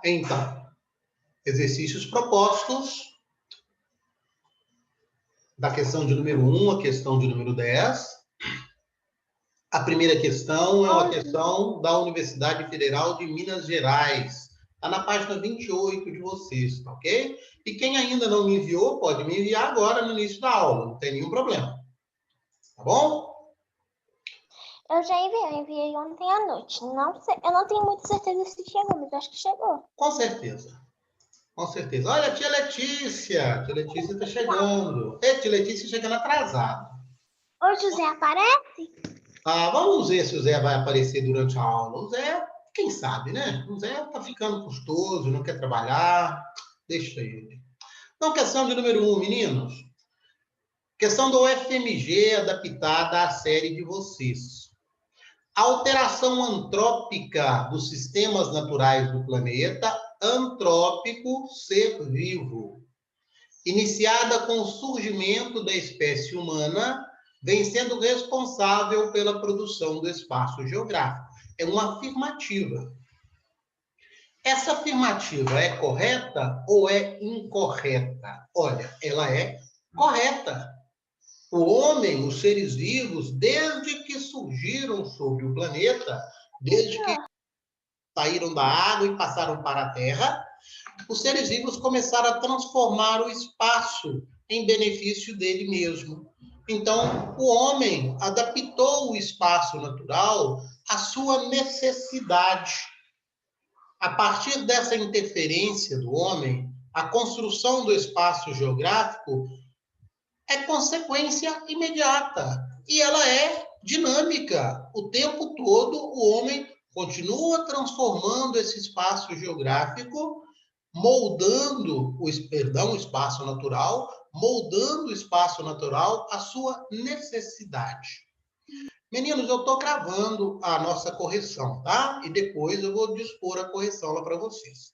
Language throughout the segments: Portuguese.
Então, exercícios propostos da questão de número 1 à questão de número 10. A primeira questão é uma questão da Universidade Federal de Minas Gerais. Está na página 28 de vocês, tá ok? E quem ainda não me enviou, pode me enviar agora no início da aula, não tem nenhum problema. Tá bom? Eu já enviei ontem à noite. Não sei, eu não tenho muita certeza se chegou, mas acho que chegou. Com certeza. Com certeza. Olha, tia Letícia. Tia Letícia está chegando. Tia Letícia chegando atrasada. O José aparece? Vamos ver se o Zé vai aparecer durante a aula. O Zé, quem sabe, né? O Zé tá ficando custoso, não quer trabalhar. Deixa ele. Então, questão de número 1, meninos. Questão do UFMG adaptada à série de vocês. A alteração antrópica dos sistemas naturais do planeta, antrópico, ser vivo. Iniciada com o surgimento da espécie humana, vem sendo responsável pela produção do espaço geográfico. É uma afirmativa. Essa afirmativa é correta ou é incorreta? Olha, ela é correta. O homem, os seres vivos, desde que surgiram sobre o planeta, desde que saíram da água e passaram para a Terra, os seres vivos começaram a transformar o espaço em benefício dele mesmo. Então, o homem adaptou o espaço natural à sua necessidade. A partir dessa interferência do homem, a construção do espaço geográfico é consequência imediata. E ela é dinâmica. O tempo todo, o homem continua transformando esse espaço geográfico, moldando o espaço natural, moldando o espaço natural à sua necessidade. Meninos, eu estou gravando a nossa correção, tá? E depois eu vou dispor a correção lá para vocês.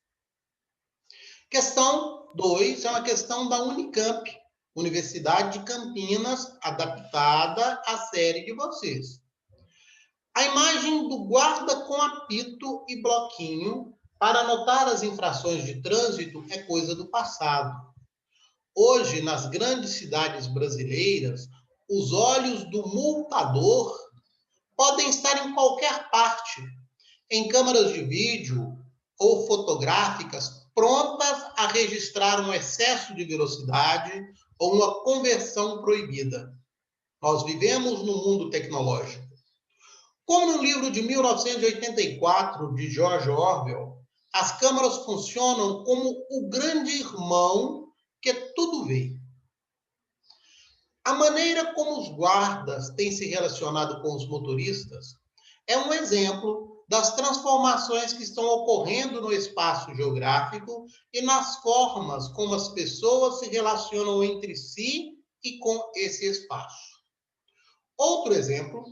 Questão 2 é uma questão da Unicamp, Universidade de Campinas, adaptada à série de vocês. A imagem do guarda com apito e bloquinho para anotar as infrações de trânsito é coisa do passado. Hoje, nas grandes cidades brasileiras, os olhos do multador podem estar em qualquer parte, em câmeras de vídeo ou fotográficas prontas a registrar um excesso de velocidade ou uma conversão proibida. Nós vivemos no mundo tecnológico. Como no livro de 1984, de George Orwell, as câmeras funcionam como o grande irmão que tudo vê. A maneira como os guardas têm se relacionado com os motoristas é um exemplo das transformações que estão ocorrendo no espaço geográfico e nas formas como as pessoas se relacionam entre si e com esse espaço. Outro exemplo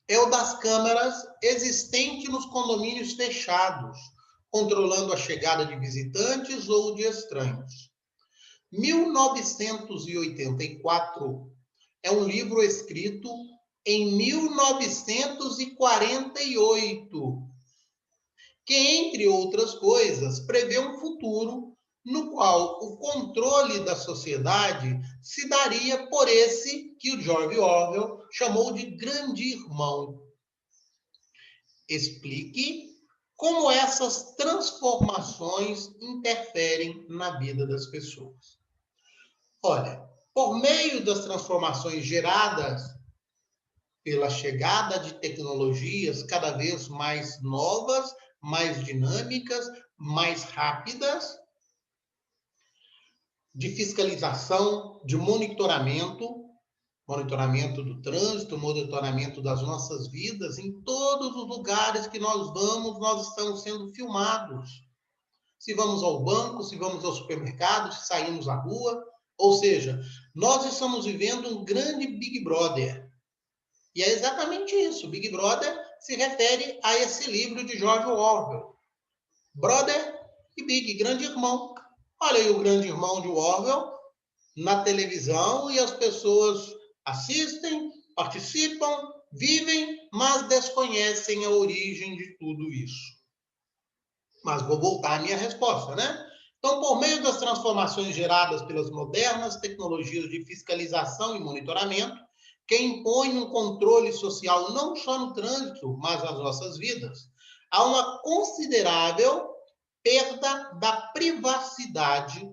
é o das câmeras existentes nos condomínios fechados, controlando a chegada de visitantes ou de estranhos. 1984 é um livro escrito em 1948, que, entre outras coisas, prevê um futuro no qual o controle da sociedade se daria por esse que o George Orwell chamou de grande irmão. Explique como essas transformações interferem na vida das pessoas. Olha, por meio das transformações geradas pela chegada de tecnologias cada vez mais novas, mais dinâmicas, mais rápidas, de fiscalização, de monitoramento do trânsito, monitoramento das nossas vidas, em todos os lugares que nós vamos, nós estamos sendo filmados. Se vamos ao banco, se vamos ao supermercado, se saímos à rua, ou seja, nós estamos vivendo um grande Big Brother. E é exatamente isso. Big Brother se refere a esse livro de George Orwell. Brother e Big, grande irmão. Olha aí o grande irmão de Orwell na televisão e as pessoas assistem, participam, vivem, mas desconhecem a origem de tudo isso. Mas vou voltar à minha resposta, né? Então, por meio das transformações geradas pelas modernas tecnologias de fiscalização e monitoramento, que impõem um controle social não só no trânsito, mas nas nossas vidas, há uma considerável perda da privacidade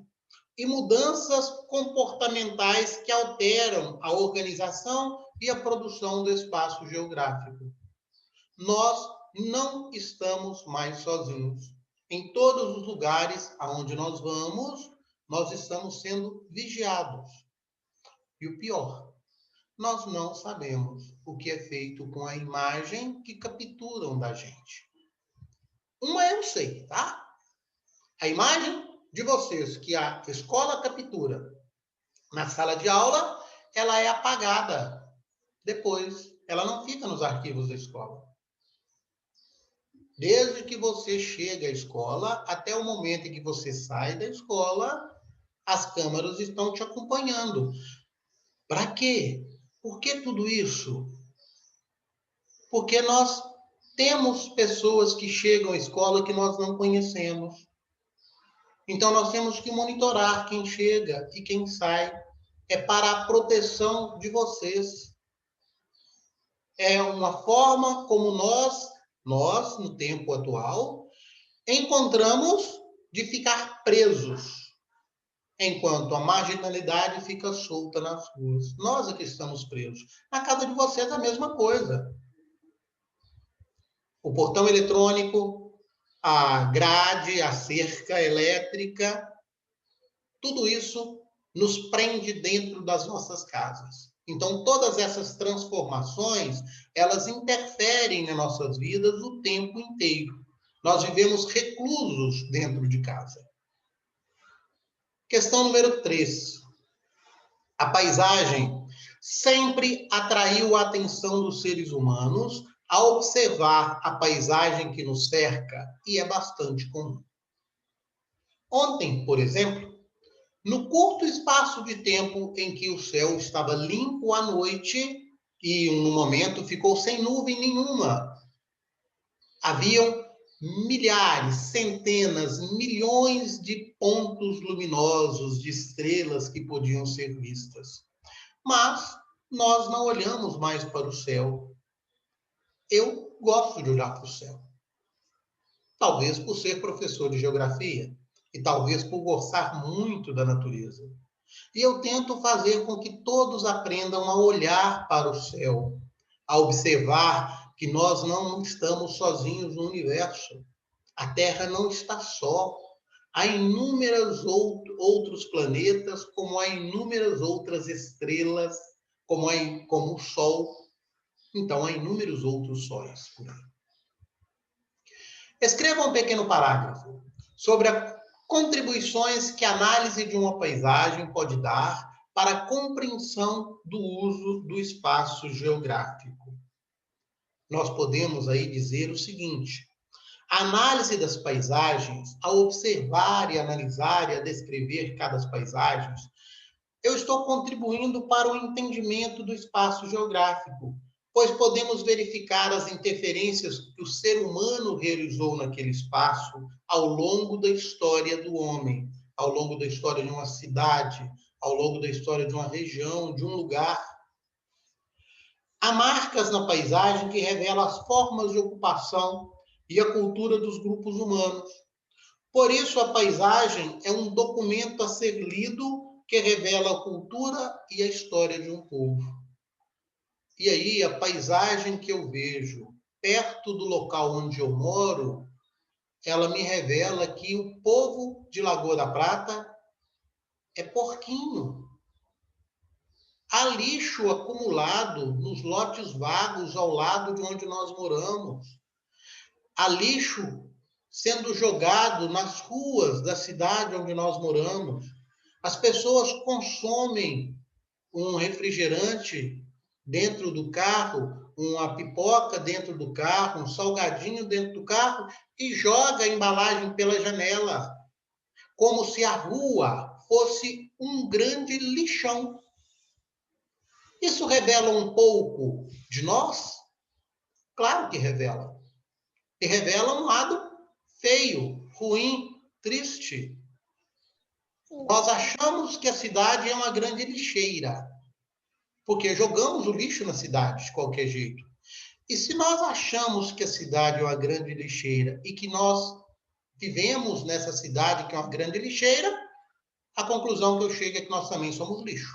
e mudanças comportamentais que alteram a organização e a produção do espaço geográfico. Nós não estamos mais sozinhos. Em todos os lugares aonde nós vamos, nós estamos sendo vigiados. E o pior, nós não sabemos o que é feito com a imagem que capturam da gente. Uma eu sei, tá? A imagem de vocês que a escola captura na sala de aula, ela é apagada depois. Ela não fica nos arquivos da escola. Desde que você chega à escola até o momento em que você sai da escola, as câmeras estão te acompanhando. Para quê? Por que tudo isso? Porque nós temos pessoas que chegam à escola que nós não conhecemos. Então, nós temos que monitorar quem chega e quem sai. É para a proteção de vocês. É uma forma como nós, no tempo atual, encontramos de ficar presos, enquanto a marginalidade fica solta nas ruas. Nós aqui estamos presos. Na casa de vocês, a mesma coisa. O portão eletrônico, a grade, a cerca elétrica, tudo isso nos prende dentro das nossas casas. Então, todas essas transformações, elas interferem nas nossas vidas o tempo inteiro. Nós vivemos reclusos dentro de casa. Questão número 3. A paisagem sempre atraiu a atenção dos seres humanos ao observar a paisagem que nos cerca, e é bastante comum. Ontem, por exemplo, no curto espaço de tempo em que o céu estava limpo à noite e, no momento, ficou sem nuvem nenhuma, haviam milhares, centenas, milhões de pontos luminosos, de estrelas que podiam ser vistas. Mas nós não olhamos mais para o céu. Eu gosto de olhar para o céu. Talvez por ser professor de geografia e talvez por gostar muito da natureza. E eu tento fazer com que todos aprendam a olhar para o céu, a observar que nós não estamos sozinhos no universo. A Terra não está só. Há inúmeros outros planetas, como há inúmeras outras estrelas, como o Sol. Então, há inúmeros outros sóis por aí. Escreva um pequeno parágrafo sobre as contribuições que a análise de uma paisagem pode dar para a compreensão do uso do espaço geográfico. Nós podemos aí dizer o seguinte: a análise das paisagens, ao observar e analisar e a descrever cada paisagem, eu estou contribuindo para o entendimento do espaço geográfico, pois podemos verificar as interferências que o ser humano realizou naquele espaço ao longo da história do homem, ao longo da história de uma cidade, ao longo da história de uma região, de um lugar. Há marcas na paisagem que revelam as formas de ocupação e a cultura dos grupos humanos. Por isso, a paisagem é um documento a ser lido que revela a cultura e a história de um povo. E aí, a paisagem que eu vejo perto do local onde eu moro, ela me revela que o povo de Lagoa da Prata é porquinho. Há lixo acumulado nos lotes vagos ao lado de onde nós moramos. Há lixo sendo jogado nas ruas da cidade onde nós moramos. As pessoas consomem um refrigerante dentro do carro, uma pipoca dentro do carro, um salgadinho dentro do carro e joga a embalagem pela janela, como se a rua fosse um grande lixão. Isso revela um pouco de nós? Claro que revela. E revela um lado feio, ruim, triste. Nós achamos que a cidade é uma grande lixeira, porque jogamos o lixo na cidade de qualquer jeito. E se nós achamos que a cidade é uma grande lixeira e que nós vivemos nessa cidade que é uma grande lixeira, a conclusão que eu chego é que nós também somos lixo.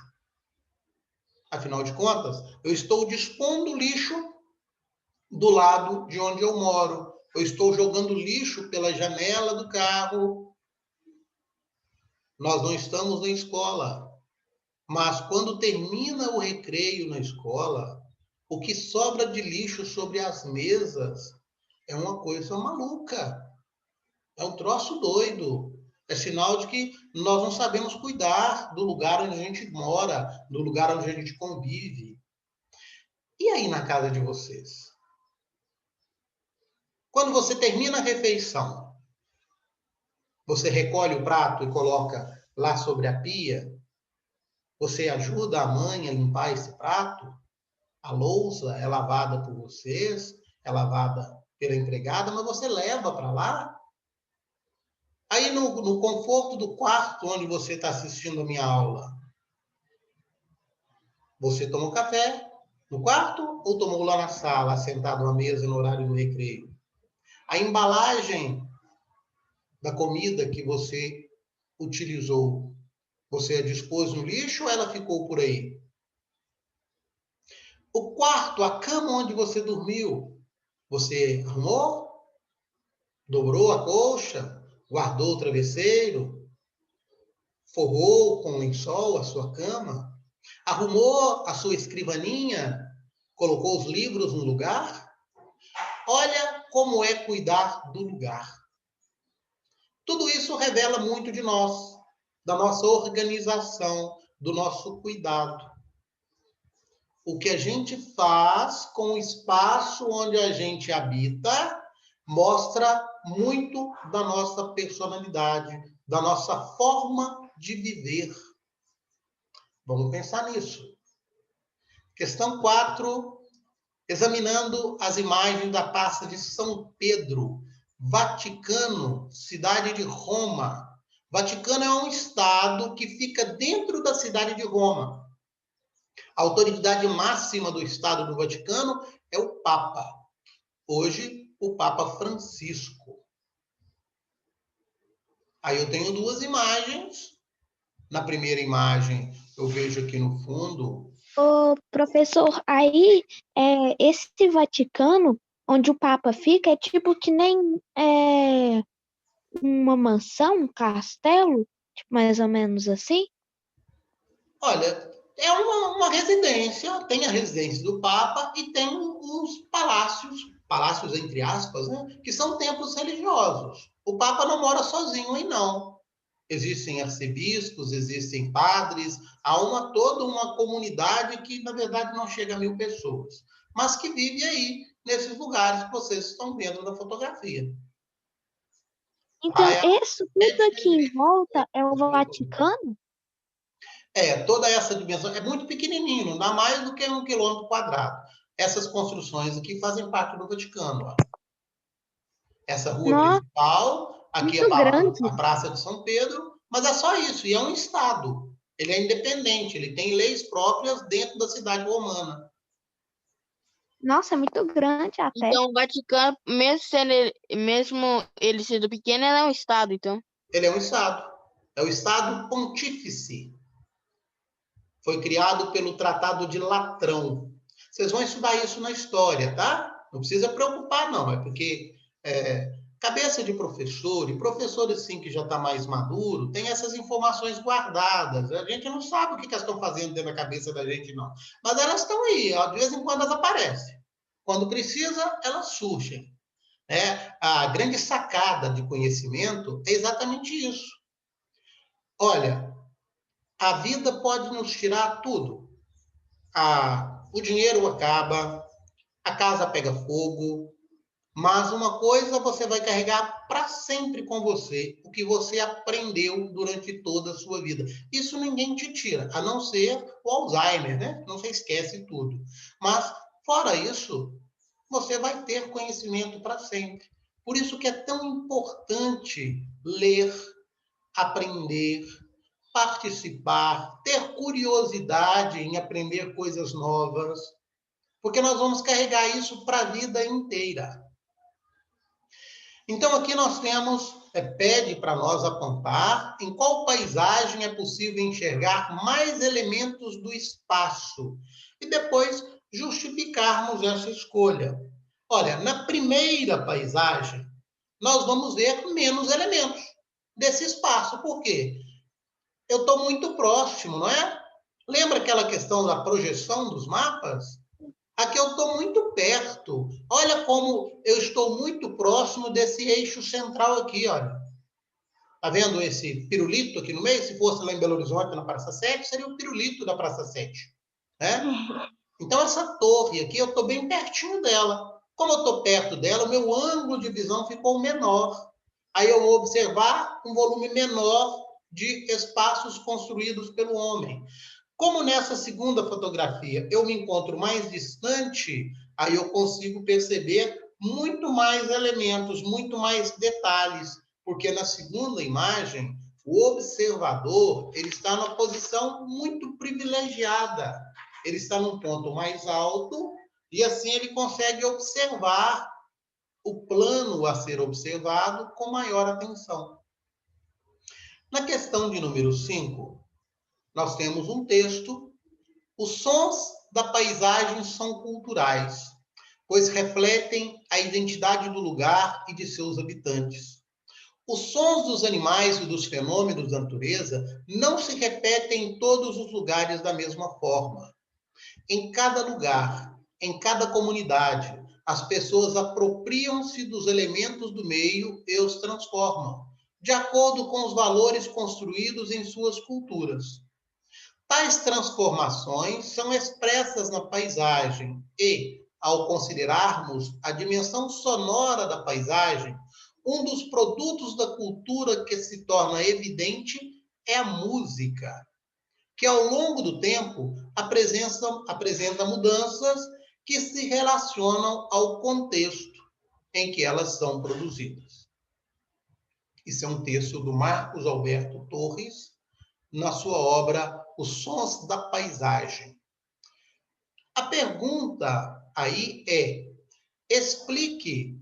Afinal de contas, eu estou dispondo lixo do lado de onde eu moro. Eu estou jogando lixo pela janela do carro. Nós não estamos na escola. Mas quando termina o recreio na escola, o que sobra de lixo sobre as mesas é uma coisa maluca. É um troço doido. É sinal de que nós não sabemos cuidar do lugar onde a gente mora, do lugar onde a gente convive. E aí na casa de vocês? Quando você termina a refeição, você recolhe o prato e coloca lá sobre a pia? Você ajuda a mãe a limpar esse prato? A louça é lavada por vocês, é lavada pela empregada, mas você leva para lá? Aí no conforto do quarto onde você está assistindo a minha aula, você tomou café no quarto ou tomou lá na sala, sentado à mesa no horário do recreio? A embalagem da comida que você utilizou, você a dispôs no lixo ou ela ficou por aí? O quarto, a cama onde você dormiu, você arrumou? Dobrou a colcha? Guardou o travesseiro? Forrou com lençol a sua cama? Arrumou a sua escrivaninha? Colocou os livros no lugar? Olha como é cuidar do lugar. Tudo isso revela muito de nós, da nossa organização, do nosso cuidado. O que a gente faz com o espaço onde a gente habita mostra muito da nossa personalidade, da nossa forma de viver. Vamos pensar nisso. Questão 4, examinando as imagens da Praça de São Pedro, Vaticano, cidade de Roma. Vaticano é um estado que fica dentro da cidade de Roma. A autoridade máxima do Estado do Vaticano é o Papa. Hoje, o Papa Francisco. Aí eu tenho duas imagens. Na primeira imagem, eu vejo aqui no fundo. Ô, professor, aí esse Vaticano, onde o Papa fica, é tipo que nem uma mansão, um castelo, tipo, mais ou menos assim? Olha, é uma residência, tem a residência do Papa e tem os palácios entre aspas, né, que são templos religiosos. O Papa não mora sozinho aí, não. Existem arcebispos, existem padres, há toda uma comunidade que, na verdade, não chega a 1000 pessoas, mas que vive aí, nesses lugares que vocês estão vendo na fotografia. Então, isso tudo aqui em volta é o Vaticano? Toda essa dimensão é muito pequenininho, não dá mais do que 1 quilômetro quadrado. Essas construções aqui fazem parte do Vaticano. Ó. Essa rua Nossa, principal, aqui muito grande. a Praça de São Pedro, mas é só isso, e é um estado. Ele é independente, ele tem leis próprias dentro da cidade romana. Nossa, é muito grande até. Então, o Vaticano, mesmo ele sendo pequeno, ele é um estado, então. Ele é um estado. É o Estado Pontífice. Foi criado pelo Tratado de Latrão. Vocês vão estudar isso na história, tá? Não precisa preocupar, não. É porque cabeça de professor, e professor assim que já está mais maduro, tem essas informações guardadas. A gente não sabe o que elas estão fazendo dentro da cabeça da gente, não. Mas elas estão aí, ó, de vez em quando elas aparecem. Quando precisa, elas surgem. A grande sacada de conhecimento é exatamente isso. Olha, a vida pode nos tirar tudo. O dinheiro acaba, a casa pega fogo, mas uma coisa você vai carregar para sempre com você, o que você aprendeu durante toda a sua vida. Isso ninguém te tira, a não ser o Alzheimer, né? Não se esquece tudo. Mas, fora isso, você vai ter conhecimento para sempre. Por isso que é tão importante ler, aprender, participar, ter curiosidade em aprender coisas novas, porque nós vamos carregar isso para a vida inteira. Então, aqui nós temos, pede para nós apontar em qual paisagem é possível enxergar mais elementos do espaço e depois justificarmos essa escolha. Olha, na primeira paisagem, nós vamos ver menos elementos desse espaço. Por quê? Eu estou muito próximo, não é? Lembra aquela questão da projeção dos mapas? Aqui eu estou muito perto. Olha como eu estou muito próximo desse eixo central aqui, olha. Está vendo esse pirulito aqui no meio? Se fosse lá em Belo Horizonte, na Praça 7, seria o pirulito da Praça 7. Né? Então, essa torre aqui, eu estou bem pertinho dela. Como eu estou perto dela, o meu ângulo de visão ficou menor. Aí eu vou observar um volume menor de espaços construídos pelo homem. Como nessa segunda fotografia eu me encontro mais distante, aí eu consigo perceber muito mais elementos, muito mais detalhes, porque na segunda imagem, o observador ele está numa posição muito privilegiada. Ele está num ponto mais alto e assim ele consegue observar o plano a ser observado com maior atenção. Na questão de número 5, nós temos um texto. Os sons da paisagem são culturais, pois refletem a identidade do lugar e de seus habitantes. Os sons dos animais e dos fenômenos da natureza não se repetem em todos os lugares da mesma forma. Em cada lugar, em cada comunidade, as pessoas apropriam-se dos elementos do meio e os transformam, de acordo com os valores construídos em suas culturas. Tais transformações são expressas na paisagem e, ao considerarmos a dimensão sonora da paisagem, um dos produtos da cultura que se torna evidente é a música, que ao longo do tempo apresenta mudanças que se relacionam ao contexto em que elas são produzidas. Isso é um texto do Marcos Alberto Torres, na sua obra Os Sons da Paisagem. A pergunta aí é: explique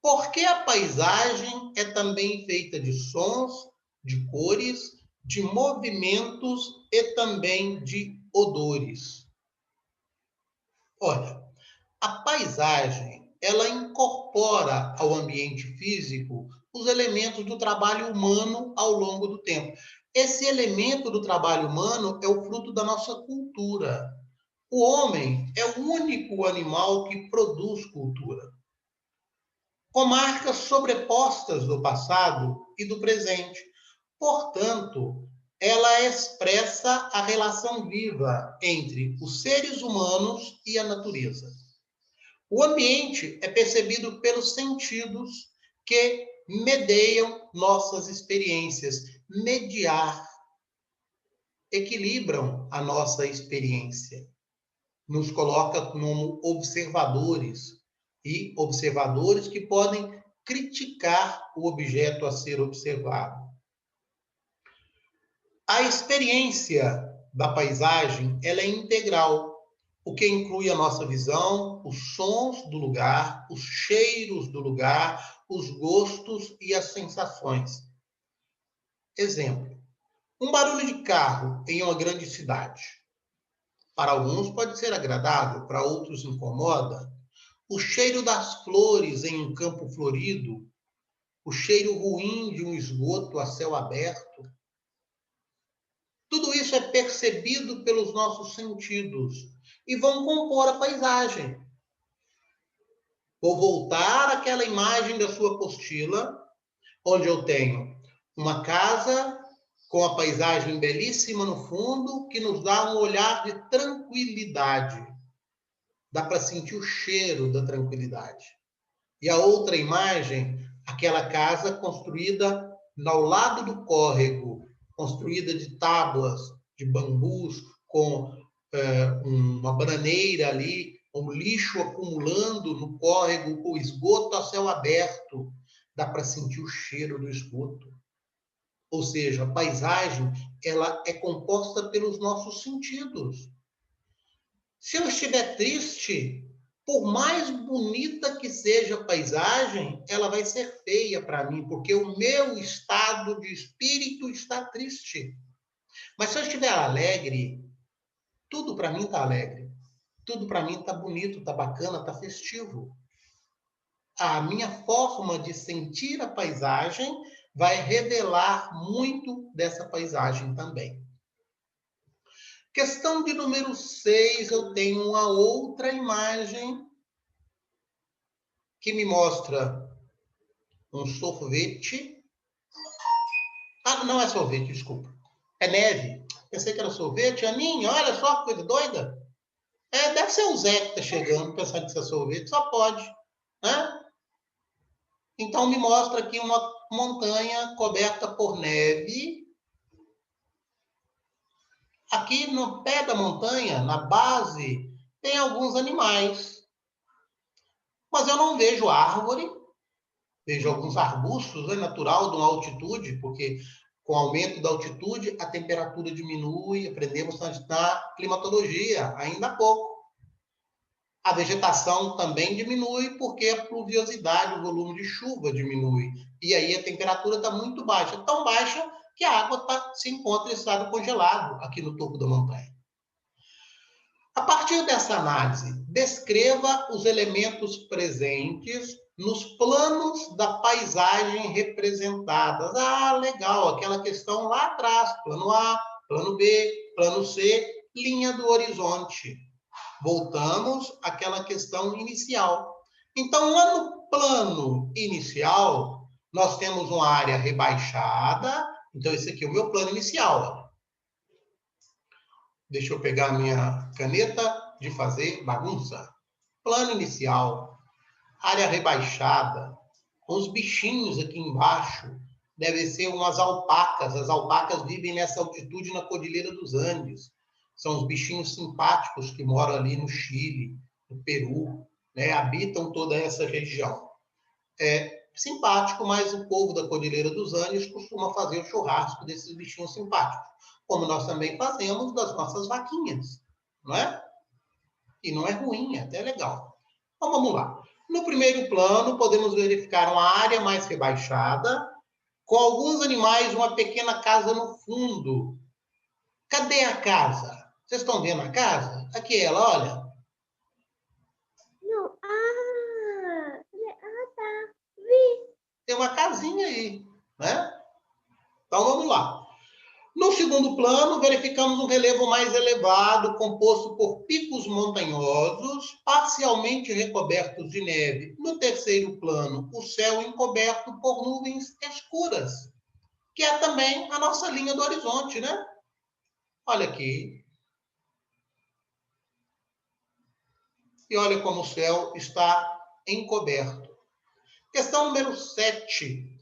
por que a paisagem é também feita de sons, de cores, de movimentos e também de odores. Olha, a paisagem, ela incorpora ao ambiente físico os elementos do trabalho humano ao longo do tempo. Esse elemento do trabalho humano é o fruto da nossa cultura. O homem é o único animal que produz cultura, com marcas sobrepostas do passado e do presente. Portanto, ela expressa a relação viva entre os seres humanos e a natureza. O ambiente é percebido pelos sentidos que medeiam nossas experiências. Mediar, equilibram a nossa experiência. Nos coloca como observadores, e observadores que podem criticar o objeto a ser observado. A experiência da paisagem, ela é integral, o que inclui a nossa visão, os sons do lugar, os cheiros do lugar, os gostos e as sensações. Exemplo, um barulho de carro em uma grande cidade. Para alguns pode ser agradável, para outros incomoda. O cheiro das flores em um campo florido, o cheiro ruim de um esgoto a céu aberto. Tudo isso é percebido pelos nossos sentidos e vão compor a paisagem. Vou voltar àquela imagem da sua apostila, onde eu tenho uma casa com a paisagem belíssima no fundo, que nos dá um olhar de tranquilidade. Dá para sentir o cheiro da tranquilidade. E a outra imagem, aquela casa construída ao lado do córrego, construída de tábuas, de bambus, com uma bananeira ali, um lixo acumulando no córrego, com esgoto a céu aberto. dá para sentir o cheiro do esgoto. Ou seja, a paisagem, ela é composta pelos nossos sentidos. Se eu estiver triste, por mais bonita que seja a paisagem, ela vai ser feia para mim, porque o meu estado de espírito está triste. Mas se eu estiver alegre, tudo para mim está alegre. Tudo para mim está bonito, está bacana, está festivo. A minha forma de sentir a paisagem vai revelar muito dessa paisagem também. Questão de número 6, eu tenho uma outra imagem que me mostra um sorvete. Ah, não é sorvete, desculpa. É neve. Pensei que era sorvete. Aninha, olha só que coisa doida. Deve ser o Zé que está chegando, pensando que isso é sorvete. Só pode. Né? Então, me mostra aqui uma montanha coberta por neve. Aqui no pé da montanha, na base, tem alguns animais. Mas eu não vejo árvore. Vejo alguns arbustos, é natural de uma altitude, porque com o aumento da altitude, a temperatura diminui, aprendemos na climatologia, ainda há pouco. A vegetação também diminui, porque a pluviosidade, o volume de chuva diminui. E aí a temperatura está muito baixa, tão baixa que a água se encontra em estado congelado aqui no topo da montanha. A partir dessa análise, descreva os elementos presentes nos planos da paisagem representadas. Ah, legal, aquela questão lá atrás, plano A, plano B, plano C, linha do horizonte. Voltamos àquela questão inicial. Então, lá no plano inicial, nós temos uma área rebaixada. Então, esse aqui é o meu plano inicial. Deixa eu pegar a minha caneta de fazer bagunça. Plano inicial, área rebaixada, os bichinhos aqui embaixo, devem ser umas alpacas. As alpacas vivem nessa altitude na Cordilheira dos Andes. São os bichinhos simpáticos que moram ali no Chile, no Peru, né? Habitam toda essa região. É simpático, mas o povo da Cordilheira dos Andes costuma fazer o churrasco desses bichinhos simpáticos, como nós também fazemos das nossas vaquinhas, não é? E não é ruim, é até legal. Então, vamos lá. No primeiro plano, podemos verificar uma área mais rebaixada, com alguns animais, uma pequena casa no fundo. Cadê a casa? Vocês estão vendo a casa? Aqui ela, olha. Não. Tá. Vi. Tem uma casinha aí, né? Então, vamos lá. No segundo plano, verificamos um relevo mais elevado, composto por picos montanhosos, parcialmente recobertos de neve. No terceiro plano, o céu encoberto por nuvens escuras, que é também a nossa linha do horizonte, né? Olha aqui. E olha como o céu está encoberto. Questão número 7.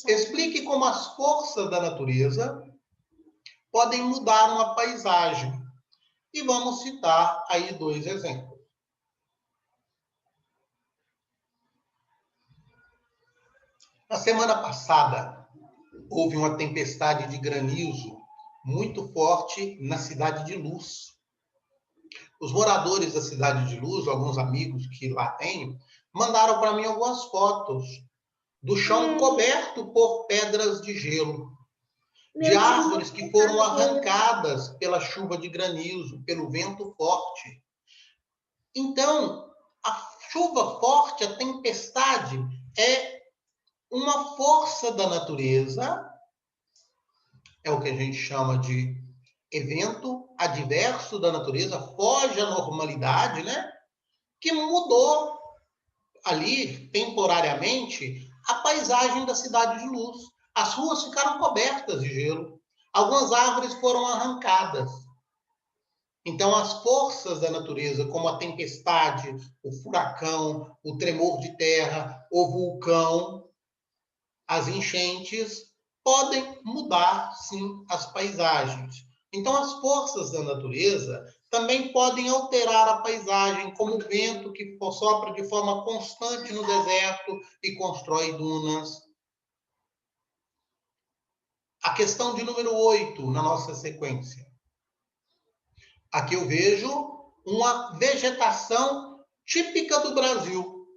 Explique como as forças da natureza podem mudar uma paisagem. E vamos citar aí 2 exemplos. Na semana passada, houve uma tempestade de granizo muito forte na Cidade de Luz. Os moradores da Cidade de Luz, alguns amigos que lá tenho, mandaram para mim algumas fotos do chão coberto por pedras de gelo, de árvores que foram arrancadas pela chuva de granizo, pelo vento forte. Então, a chuva forte, a tempestade, é uma força da natureza, é o que a gente chama de evento adverso da natureza, foge à normalidade, né? Que mudou ali, temporariamente, a paisagem da Cidade de Luz. As ruas ficaram cobertas de gelo. Algumas árvores foram arrancadas. Então, as forças da natureza, como a tempestade, o furacão, o tremor de terra, o vulcão, as enchentes, podem mudar, sim, as paisagens. Então, as forças da natureza também podem alterar a paisagem, como o vento que sopra de forma constante no deserto e constrói dunas. A questão de número 8 na nossa sequência. Aqui eu vejo uma vegetação típica do Brasil.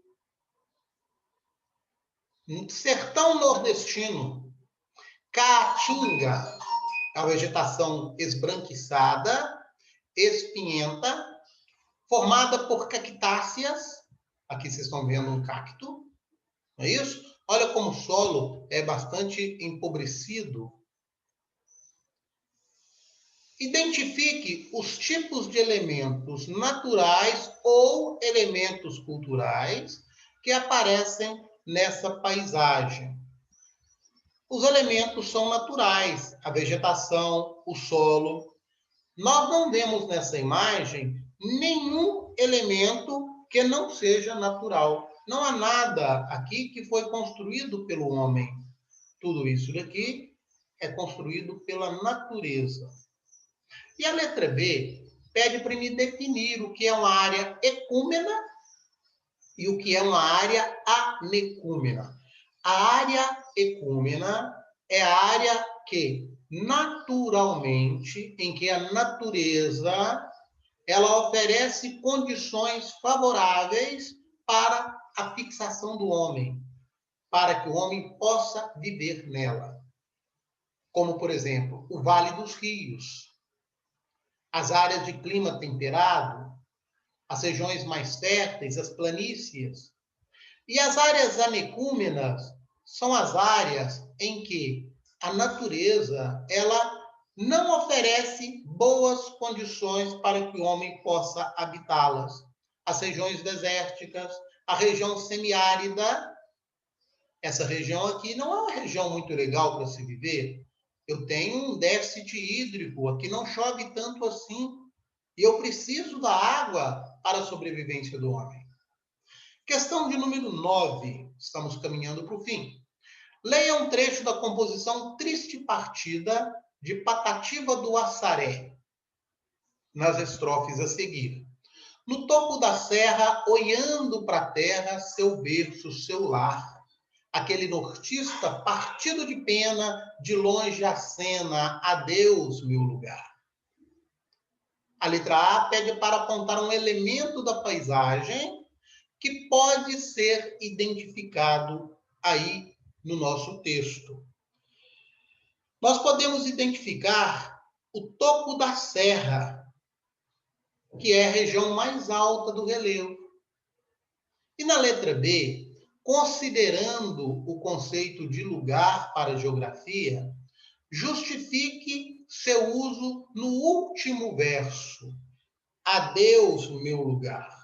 Sertão nordestino. Caatinga, a vegetação esbranquiçada, espinhenta, formada por cactáceas. Aqui vocês estão vendo um cacto, não é isso? Olha como o solo é bastante empobrecido. Identifique os tipos de elementos naturais ou elementos culturais que aparecem nessa paisagem. Os elementos são naturais, a vegetação, o solo. Nós não vemos nessa imagem nenhum elemento que não seja natural. Não há nada aqui que foi construído pelo homem. Tudo isso daqui é construído pela natureza. E a letra B pede para me definir o que é uma área ecúmena e o que é uma área anecúmena. A área ecúmena é a área que, naturalmente, em que a natureza ela oferece condições favoráveis para a fixação do homem, para que o homem possa viver nela. Como, por exemplo, o Vale dos Rios, as áreas de clima temperado, as regiões mais férteis, as planícies. E as áreas anecúmenas são as áreas em que a natureza ela não oferece boas condições para que o homem possa habitá-las. As regiões desérticas, a região semiárida, essa região aqui não é uma região muito legal para se viver. Eu tenho um déficit hídrico, aqui não chove tanto assim, e eu preciso da água para a sobrevivência do homem. Questão de número 9, estamos caminhando para o fim. Leia um trecho da composição Triste Partida, de Patativa do Assaré, nas estrofes a seguir. No topo da serra, olhando para a terra, seu berço, seu lar, aquele nortista partido de pena, de longe acena, adeus, meu lugar. A letra A pede para apontar um elemento da paisagem que pode ser identificado aí no nosso texto. Nós podemos identificar o topo da serra, que é a região mais alta do relevo. E na letra B, considerando o conceito de lugar para a geografia, justifique seu uso no último verso. Adeus, meu lugar.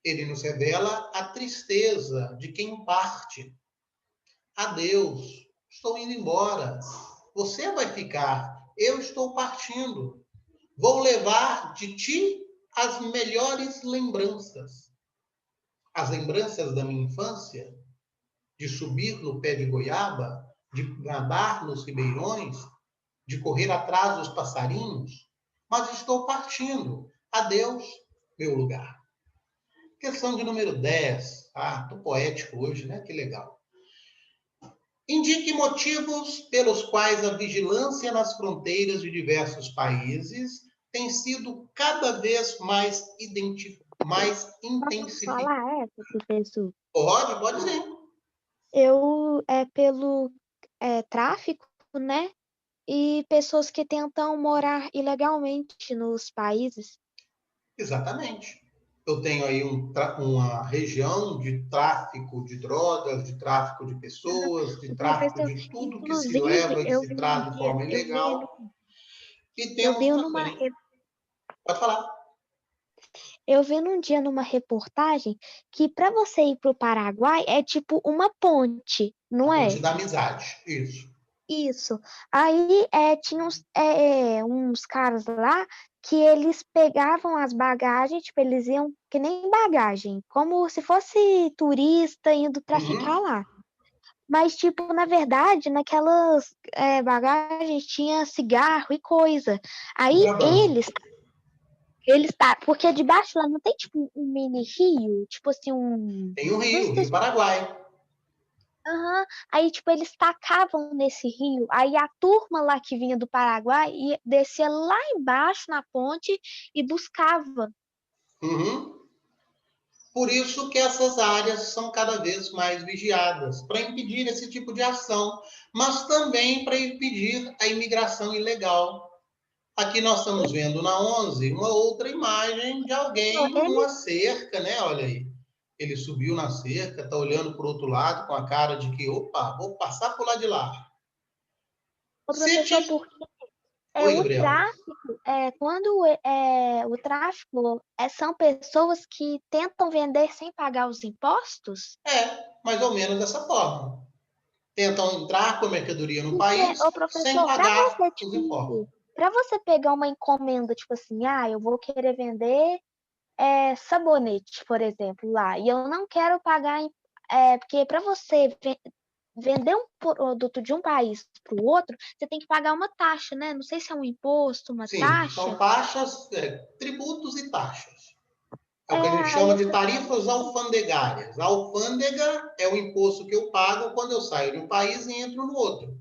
Ele nos revela a tristeza de quem parte. Adeus, estou indo embora. Você vai ficar, eu estou partindo. Vou levar de ti as melhores lembranças. As lembranças da minha infância, de subir no pé de goiaba, de nadar nos ribeirões, de correr atrás dos passarinhos, mas estou partindo. Adeus, meu lugar. Questão de número 10. Tô poético hoje, né? Que legal. Indique motivos pelos quais a vigilância nas fronteiras de diversos países tem sido cada vez mais intensificada. Falar essa, professor? Pode sim. Pelo tráfico, né? E pessoas que tentam morar ilegalmente nos países. Exatamente. Eu tenho aí uma região de tráfico de drogas, de tráfico de pessoas, de tráfico Professor, de tudo que se inclusive, leva e se traz de forma ilegal. E temos também... Pode falar. Eu vi num dia numa reportagem que para você ir para o Paraguai é tipo uma ponte, não é? Ponte da amizade, isso. Isso. Aí tinha uns caras lá que eles pegavam as bagagens, tipo, eles iam que nem bagagem, como se fosse turista indo para ficar lá. Mas, tipo, na verdade, naquelas bagagens tinha cigarro e coisa. Aí Ele está, porque debaixo lá não tem tipo um mini rio, tipo assim, Tem um não rio, sei Rio Paraguai. Aham. Aí, tipo, eles tacavam nesse rio. Aí a turma lá que vinha do Paraguai descia lá embaixo na ponte e buscava. Uhum. Por isso que essas áreas são cada vez mais vigiadas, para impedir esse tipo de ação, mas também para impedir a imigração ilegal. Aqui nós estamos vendo na 11 uma outra imagem de alguém Ele, numa cerca, né? Olha aí. Ele subiu na cerca, está olhando para o outro lado com a cara de que, opa, vou passar por lá de lá. o Se professor, te... porque Oi, o Gabriel. tráfico, quando o tráfico são pessoas que tentam vender sem pagar os impostos, Mais ou menos dessa forma. Tentam entrar com a mercadoria no porque, país o sem professor, para pagar você, os tipo, impostos. para você pegar uma encomenda, tipo assim, eu vou querer vender sabonete, por exemplo, lá, e eu não quero pagar, porque para você vender um produto de um país para o outro, você tem que pagar uma taxa, né? Não sei se é um imposto, uma Sim, são taxa. taxas, tributos e taxas. É o que a gente Aí chama as de pessoas, tarifas alfandegárias. A alfândega é o imposto que eu pago quando eu saio de um país e entro no outro.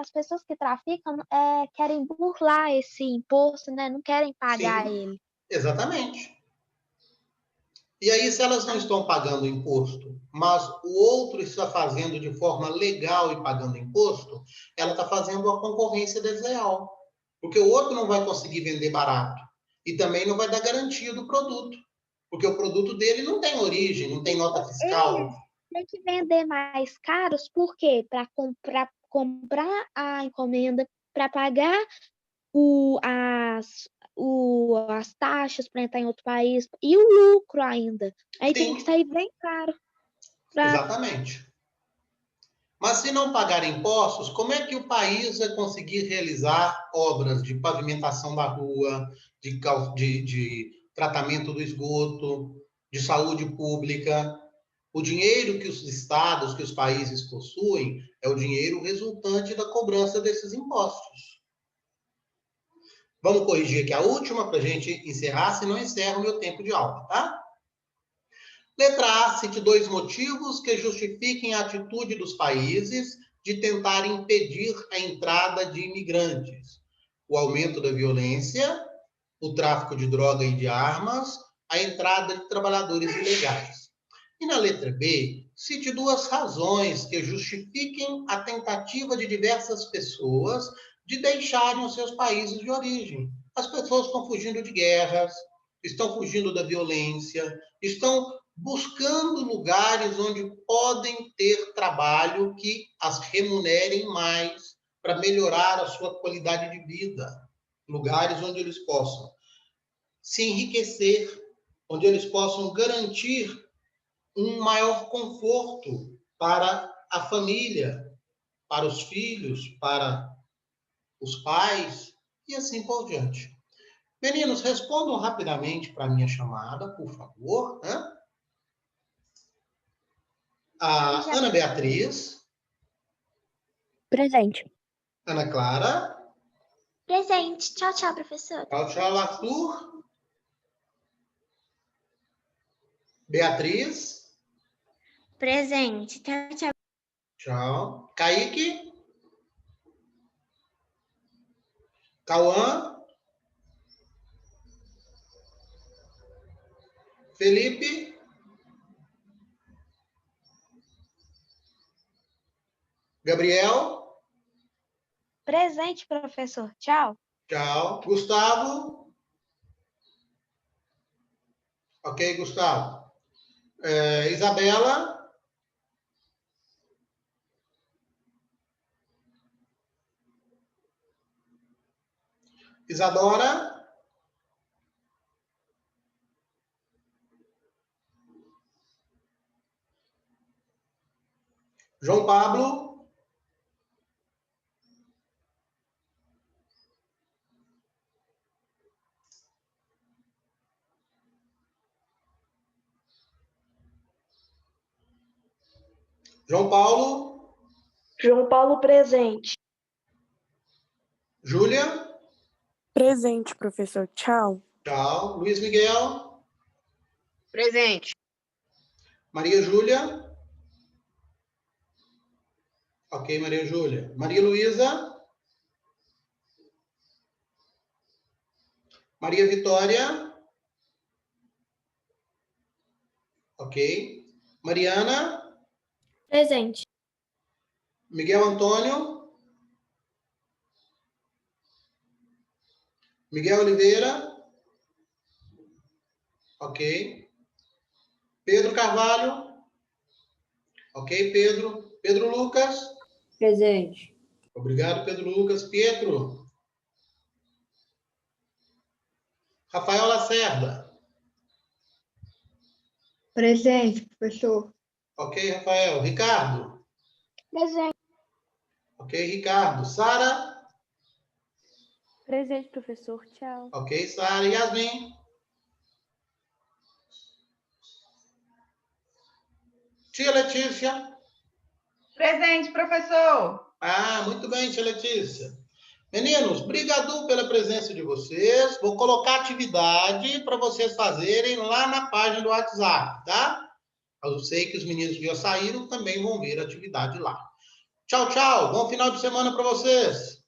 as pessoas que traficam querem burlar esse imposto, né? Não querem pagar Sim, ele. exatamente. E aí, se elas não estão pagando imposto, mas o outro está fazendo de forma legal e pagando imposto, ela está fazendo uma concorrência desleal. Porque o outro não vai conseguir vender barato. E também não vai dar garantia do produto. Porque o produto dele não tem origem, não tem nota fiscal. Eles têm que vender mais caros, por quê? Para comprar a encomenda, para pagar as taxas para entrar em outro país e o lucro ainda. Aí tem que Sim, sair bem caro. Pra... exatamente. Mas se não pagar impostos, como é que o país vai conseguir realizar obras de pavimentação da rua, de tratamento do esgoto, de saúde pública? O dinheiro que os estados, que os países possuem, é o dinheiro resultante da cobrança desses impostos. Vamos corrigir aqui a última para a gente encerrar, senão encerro o meu tempo de aula, tá? Letra A, cite dois motivos que justifiquem a atitude dos países de tentar impedir a entrada de imigrantes. O aumento da violência, o tráfico de droga e de armas, a entrada de trabalhadores ilegais. E na letra B, cite duas razões que justifiquem a tentativa de diversas pessoas de deixarem os seus países de origem. As pessoas estão fugindo de guerras, estão fugindo da violência, estão buscando lugares onde podem ter trabalho que as remunerem mais para melhorar a sua qualidade de vida. Lugares onde eles possam se enriquecer, onde eles possam garantir um maior conforto para a família, para os filhos, para os pais e assim por diante. Meninos, respondam rapidamente para a minha chamada, por favor. Né? A Já Ana Beatriz, presente. Ana Clara, Presente. Tchau, tchau, professor. tchau, tchau, Arthur, Beatriz, Presente. Tchau, tchau. tchau, Kaique, Cauã, Felipe, Gabriel, Presente, professor. Tchau. tchau, Gustavo, ok, Gustavo, Isabela, Isadora, João Pablo, João Paulo, João Paulo presente. Júlia, Presente, professor. Tchau. Tchau. Luiz Miguel. Presente. Maria Júlia. Ok, Maria Júlia. Maria Luísa. Maria Vitória. Ok. Mariana. Presente. Miguel Antônio. Miguel Oliveira. Ok. Pedro Carvalho. Ok, Pedro. Pedro Lucas. Presente. Obrigado, Pedro Lucas. Pietro. Rafael Lacerda. Presente, professor. Ok, Rafael. Ricardo. Presente. Ok, Ricardo. Sara. Presente, professor. Tchau. Ok, Sara. Yasmin. Tia Letícia. Presente, professor. Ah, muito bem, tia Letícia. Meninos, brigado pela presença de vocês. Vou colocar atividade para vocês fazerem lá na página do WhatsApp, tá? Eu sei que os meninos que já saíram também vão ver a atividade lá. Tchau, tchau. Bom final de semana para vocês.